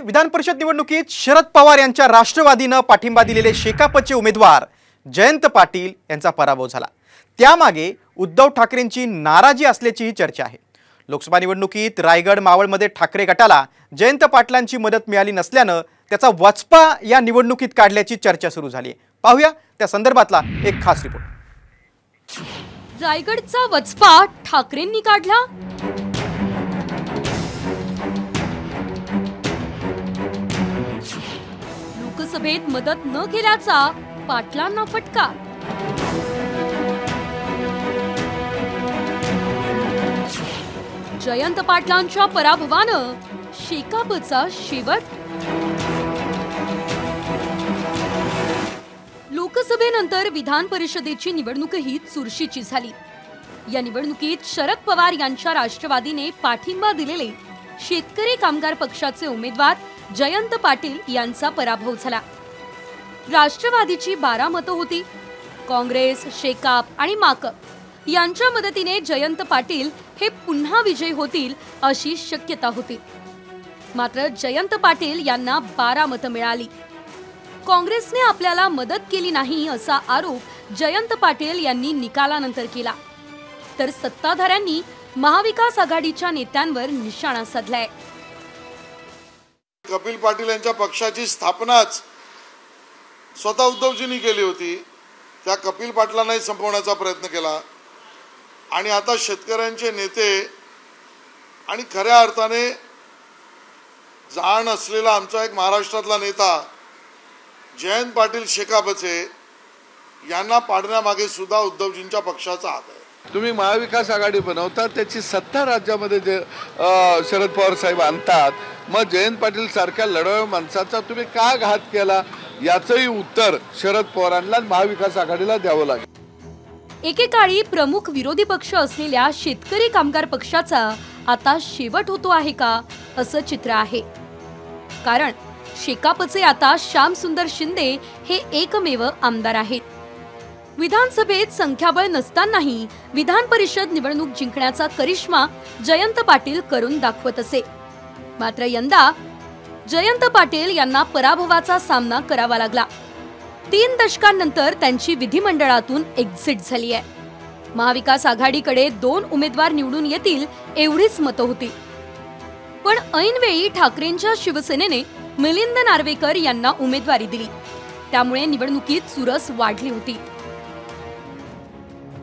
विधान परिषद निवडणुकीत शरद पवार यांच्या राष्ट्रवादीने पाठिंबा दिलेले शेकापचे उमेदवार जयंत पाटील यांचा पराभव झाला। त्यामागे उद्धव ठाकरेंची नाराजी असल्याची चर्चा आहे। लोकसभा निवडणुकीत रायगड मावळमध्ये ठाकरे गटाला जयंत पाटलांची मदत मिळाली नसल्याने त्याचा वचपा या निवडणुकीत काढल्याची चर्चा सुरू झाली आहे। पाहूया त्या संदर्भातला एक खास रिपोर्ट। रायगडचा वचपा ठाकरेंनी काढला। लोकसभेत मदत न केल्याचा पाटलांना फटका। जयंत पाटलांच्या पराभवानं शेकापचा शेवट। लोकसभेनंतर विधान परिषदेची निवडणूकही चुरशीची झाली। या निवडणुकीत शरद पवार यांच्या राष्ट्रवादीने पाठिंबा दिलेले शेतकरी कामगार पक्षाचे उमेदवार जयंत पाटील यांचा पराभव झाला। राष्ट्रवादीची 12 मतं होती। काँग्रेस, शेकाप आणि माकप यांच्या मदतीने जयंत पाटील हे पुन्हा विजयी होतील अशी शक्यता होती। मात्र जयंत पाटील यांना 12 मतं मिळाली। काँग्रेसने आपल्याला मदत केली नाही असा आरोप जयंत पाटील यांनी निकालानंतर केला। तर सत्ताधाऱ्यांनी महाविकास आघाडीच्या नेत्यांवर निशाणा साधलाय। कपिल पाटील यांच्या पक्षाची स्थापनाच स्वतः उद्धवजींनी केली होती। त्या कपिल पाटलांनाही संपवण्याचा प्रयत्न केला आणि आता शेतकऱ्यांचे नेते आणि खऱ्या अर्थाने जाण असलेला आमचा एक महाराष्ट्रातला नेता जयंत पाटील शेकापचे यांना पाडण्यामागे सुद्धा उद्धवजींच्या पक्षाचा हात आहे। तुम्ही महाविकास आघाडी बनवता, त्याची सत्ता राज्यामध्ये जे शरद पवार साहेब आणतात, मग जयंत पाटील सारख्या लढवय्या माणसाचा तुम्ही का घात केला याचंही उत्तर शरद पवारांना महाविकास आघाडीला द्यावं लागेल। एकेकाळी प्रमुख विरोधी पक्ष असलेल्या शेतकरी कामगार पक्षाचा आता शेवट होतो आहे का असं चित्र आहे। कारण शेकापचे आता श्यामसुंदर शिंदे हे एकमेव आमदार आहेत। विधानसभेत संख्याबळ नसतानाही विधान परिषद निवडणूक जिंकण्याचा करिश्मा जयंत पाटील करून दाखवत असे। मात्र यंदा जयंत पाटील यांना पराभवाचा सामना करावा लागला। 3 दशकांनंतर त्यांची विधिमंडळातून एक्झिट झाली आहे। महाविकास आघाडीकडे 2 उमेदवार निवडून येतील एवढीच मतं होती। पण ऐनवेळी ठाकरेंच्या शिवसेनेने मिलिंद नार्वेकर यांना उमेदवारी दिली। त्यामुळे निवडणुकीत चुरस वाढली होती।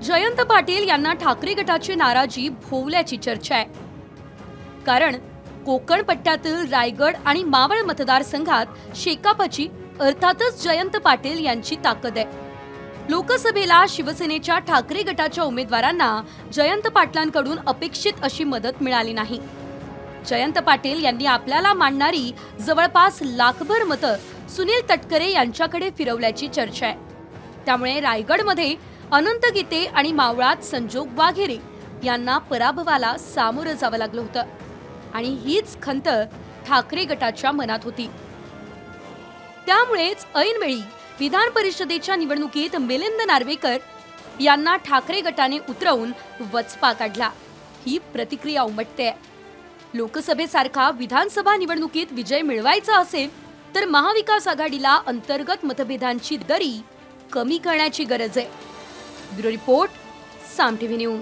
जयंत पाटील यांना ठाकरे गटाची नाराजी भोवल्याची चर्चा आहे। कारण कोकण पट्ट्यातील रायगड आणि मावळ मतदारसंघात शेकापची अर्थातच जयंत पाटील यांची ताकद आहे। लोकसभेला शिवसेनेच्या ठाकरे गटाच्या उमेदवारांना जयंत पाटलांकडून अपेक्षित अशी मदत मिळाली नाही। जयंत पाटील यांनी आपल्याला मांडणारी जवळपास लाखभर मतं सुनील तटकरे यांच्याकडे फिरवल्याची चर्चा आहे। त्यामुळे रायगडमध्ये अनंत गीते आणि मावळात संजोग वाघेरे यांना पराभवाला सामोरं जावं लागलं होतं आणि हीच खंत ठाकरे गटाच्या मनात होती। त्यामुळेच ऐनवेळी विधान परिषदेच्या निवडणुकीत मिलिंद नार्वेकर यांना ठाकरे गटाने उतरवून वचपा काढला। ही प्रतिक्रिया उमटते। लोकसभेसारखा विधानसभा निवडणुकीत विजय मिळवायचा असेल तर महाविकास आघाडीला अंतर्गत मतभेदांची दरी कमी करण्याची गरज आहे। ब्युरो रिपोर्ट, साम टीव्ही न्यूज।